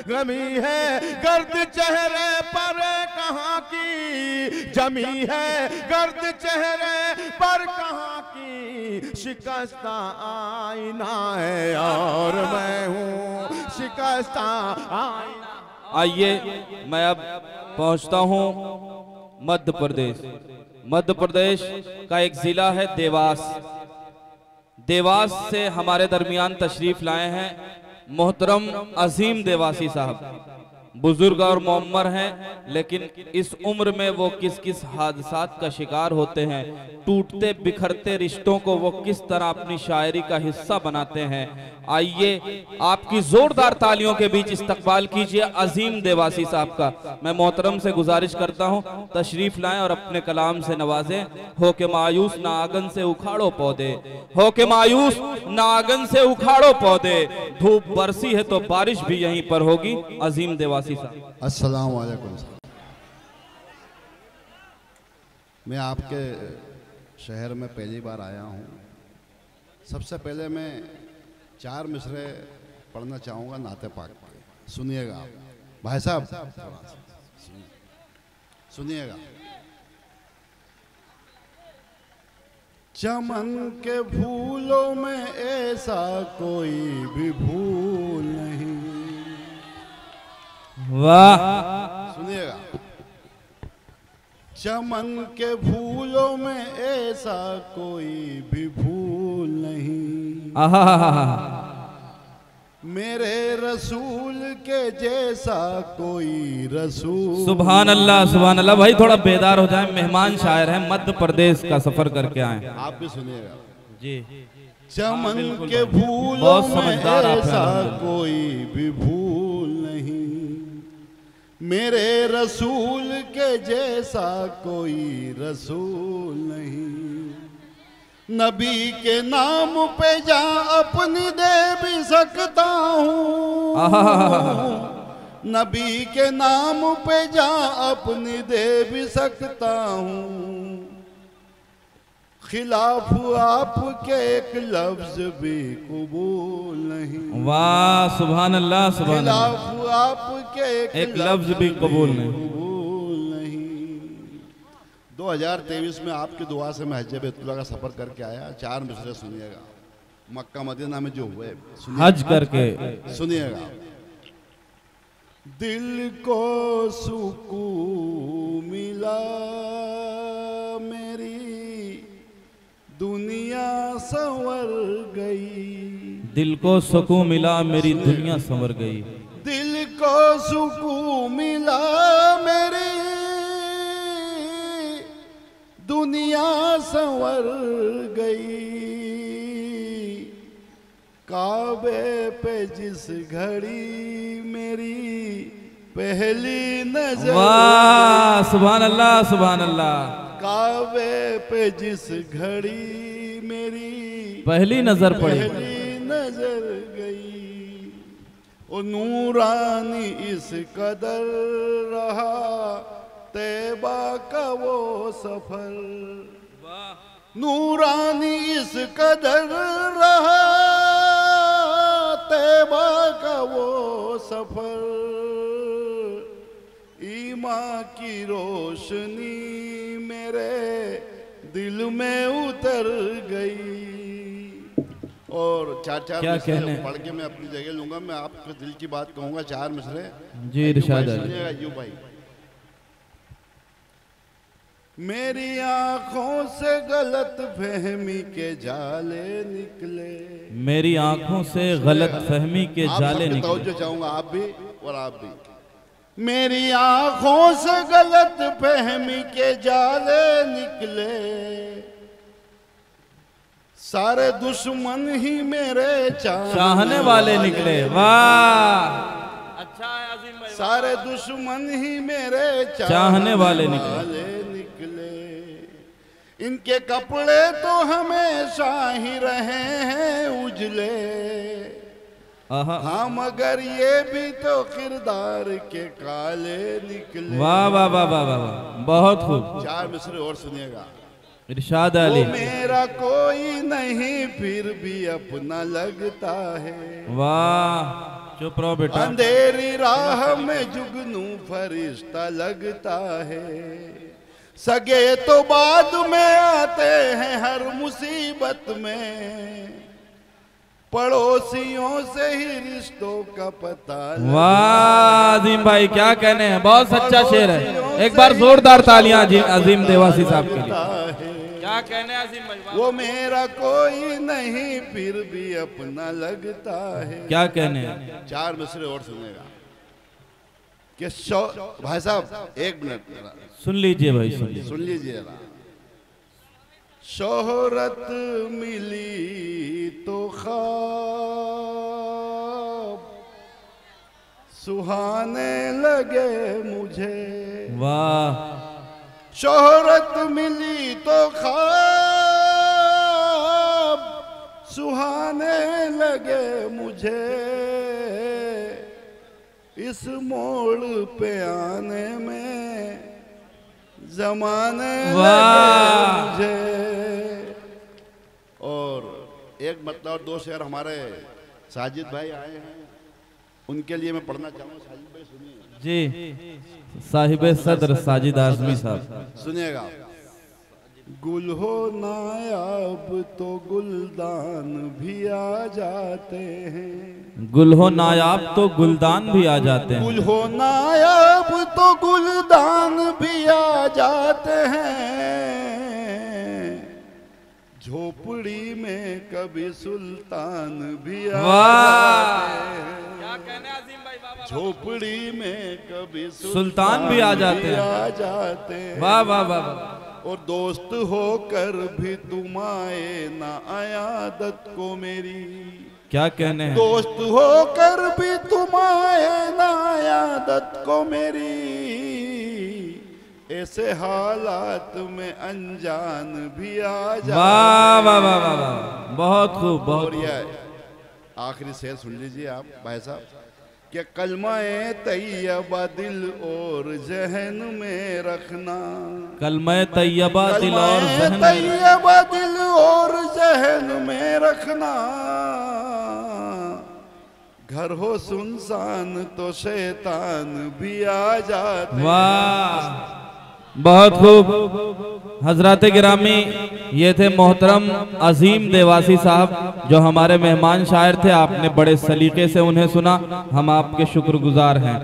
गमी है, गर्द चेहरे पर कहाँ की जमी है, गर्द चेहरे पर कहाँ की शिकस्ता आईना है, और मैं हूँ शिकस्ता आईना। आइए मैं अब पहुंचता हूं मध्य प्रदेश। मध्य प्रदेश का एक जिला है देवास। देवास से हमारे दरमियान तशरीफ लाए हैं मोहतरम अजीम देवासी साहब। बुजुर्ग और मुअम्मर हैं, लेकिन इस उम्र में वो किस किस हादसात का शिकार होते हैं, टूटते बिखरते रिश्तों को वो किस तरह अपनी शायरी का हिस्सा बनाते हैं। आइए आपकी जोरदार तालियों के बीच इस्तकबाल कीजिए अजीम देवासी साहब का। मैं मोहतरम से गुजारिश करता हूं तशरीफ लाएं और अपने कलाम से नवाजें। हो के मायूस ना आंगन से उखाड़ो पौधे, हो के मायूस ना आंगन से उखाड़ो पौधे, धूप बरसी है तो बारिश भी यहीं पर होगी। अजीम देवासी साहब। अस्सलाम वालेकुम। मैं आपके शहर में पहली बार आया हूँ। सबसे पहले मैं 4 मिसरे पढ़ना चाहूँगा नाते पाक के। सुनिएगा आप भाई साहब, सुनिएगा। चमन के फूलों में ऐसा कोई भी भूल नहीं। वाह, सुनिएगा। चमन के फूलों में ऐसा कोई भी भूल नहीं। आहा, मेरे रसूल के जैसा कोई रसूल। सुभान अल्लाह, सुभान अल्लाह। भाई थोड़ा बेदार हो जाए, मेहमान शायर हैं, मध्य प्रदेश का सफर करके आए। आप भी सुनिएगा जी। चमन के फूलों में ऐसा कोई भी भूल नहीं। मेरे रसूल के जैसा कोई रसूल नहीं। नबी के नाम पे जा अपनी दे भी सकता हूँ। नबी के नाम पे जा अपनी दे भी सकता हूँ। खिलाफ आपके एक लफ्ज भी कबूल नहीं। वाह, सुभान अल्लाह, सुभान अल्लाह। खिलाफ आपके एक लफ्ज भी कबूल नहीं। 2023 में आपकी दुआ से मैं हज बैतुल्लाह का सफर करके आया। 4 मिसरे सुनिएगा, मक्का मदीना में जो हुए हज करके। सुनिएगा। दिल को सुकून मिला मेरी दुनिया संवर गई। दिल को सुकून मिला मेरी दुनिया संवर गई। दिल को सुकून मिला मेरी दुनिया संवर गई। काबे पे जिस घड़ी मेरी पहली नजर। वाह, सुभान अल्लाह, सुभान अल्लाह। काबे पे जिस घड़ी मेरी पहली नजर पड़ी, पहली नजर गई। ओ नूरानी इस कदर रहा तैबा का वो सफर। नूरानी इस कदर रहा तैबा का वो सफर। ईमान की रोशनी मेरे दिल में उतर गई। और 4 मिसरे पढ़ के मैं अपनी जगह लूंगा। मैं आपके दिल की बात कहूंगा। 4 मिसरे जी इरशाद है। सुनिएगा यू भाई। मेरी आंखों से गलत फहमी के जाले निकले। मेरी आंखों से गलत फहमी के जाले निकले। जो चाहूंगा आप भी और आप भी। मेरी आंखों से गलत फहमी के जाले निकले। सारे दुश्मन ही मेरे चाहने वाले निकले। वाह, अच्छा है अजीम भाई। सारे दुश्मन ही मेरे चाहने वाले निकले। इनके कपड़े तो हमेशा ही रहे हैं उजले। हाँ मगर ये भी तो किरदार के काले निकले। वाह वाह वाह वाह वाह, बहुत खूब। 4 मिसरे और सुनिएगा। इरशाद अली। मेरा कोई नहीं फिर भी अपना लगता है। वाह, चुप रहो बेटा। अंधेरी राह में जुगनू फरिश्ता लगता है, सगे तो बाद में आते हैं हर मुसीबत में, पड़ोसियों से ही रिश्तों का पता। वाह अजीम भाई क्या कहने हैं, बहुत सच्चा शेर है। एक बार जोरदार तालियां अजीम देवासी साहब के लिए। क्या कहने हैं अजीम भाई? वो मेरा कोई नहीं फिर भी अपना लगता है। क्या कहने हैं? 4 मिसरे और सुनेगा कि भाई साहब 1 मिनट सुन लीजिए भाई, सुन लीजिए। शोहरत मिली तो ख्वाब सुहाने लगे मुझे। वाह। शोहरत मिली तो ख्वाब सुहाने लगे मुझे, इस मोड़ पे आने में जमाने लगे मुझे। और एक मतलब और 2 शेर हमारे साजिद भाई आए हैं, उनके लिए मैं पढ़ना चाहूँगा। साजिद भाई सुनिए जी, साहिबे सदर साजिद आजमी साहब सुनिएगा। गुल हो नायाब तो गुलदान भी आ जाते हैं, गुल हो नायाब तो गुलदान भी आ जाते हैं। गुल हो नायाब तो गुलदान भी आ जाते हैं, झोपड़ी में कभी सुल्तान भी आ जाते हैं। क्या कहने अजीम भाई? झोपड़ी में कभी सुल्तान भी आ जाते हैं। वाह वाह वाह। और दोस्त होकर भी तुम आए ना आयादत को मेरी। क्या कहने हैं? दोस्त होकर भी तुम आए ना आयादत को मेरी, ऐसे हालात में अनजान भी आ जाए। वाह वाह वाह वाह, बहुत खूब बहुत। आखिरी शेर सुन लीजिए आप भाई साहब कि कलमाए तैयबा दिल और जहन में रखना, कलमाए तैयबा दिल और जहन तैयबा दिल और जहन में रखना, घर हो सुनसान तो शैतान भी आ जाते। वाह बहुत खूब। हजरात गिरामी, ये थे मोहतरम अजीम देवासी साहब जो हमारे मेहमान शायर थे। आपने बड़े सलीके से उन्हें सुना, हम आपके शुक्रगुजार हैं।